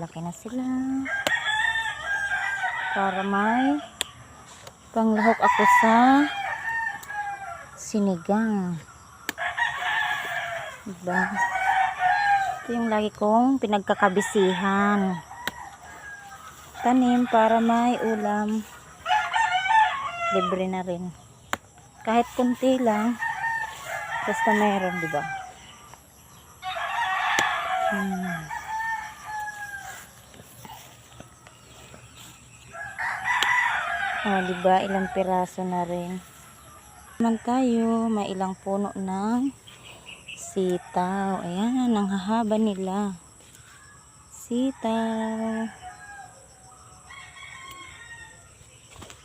malalaki na sila. Para may panglahok ako sa sinigang. Diba? Ito yung lagi kong pinagkakabisihan. Tanim para may ulam. Libre na rin. Kahit kunti lang. Basta meron, diba? Diba? Ilang piraso na rin. Naman tayo, may ilang puno ng sitaw. Ayan, ang hahaba nila. Sitaw.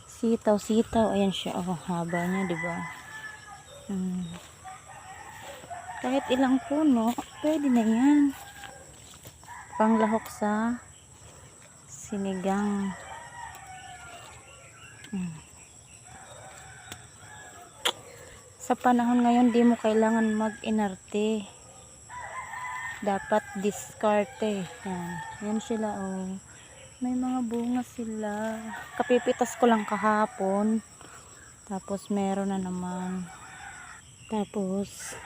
Sitaw. Ayan siya. Oh, haba niya, diba? Kahit ilang puno, pwede na yan. Panglahok sa sinigang. Sa panahon ngayon, di mo kailangan mag-inarte. Dapat diskarte. Yan sila, oh. May mga bunga sila. Kapipitas ko lang kahapon. Tapos meron na naman. Tapos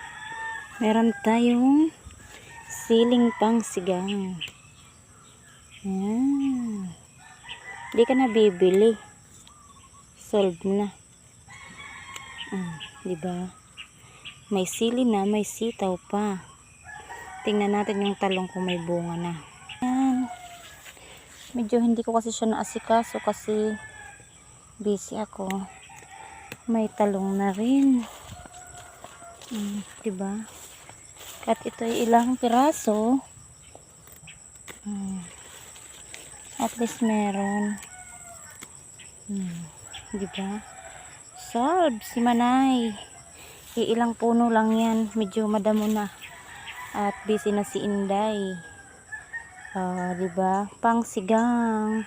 meron tayong siling pang sigang. Yan. Di ka na bibili. Solve na. Diba? May sili na, may sitaw pa. Tingnan natin yung talong kung may bunga na. Yan. Medyo hindi ko kasi siya naasikaso kasi busy ako. May talong na rin. Diba? At ito ay ilang piraso. At least meron. Diba? Solve si Manay. Iilang puno lang yan. Medyo madamo na. At busy na si Inday. Diba? Pang sigang.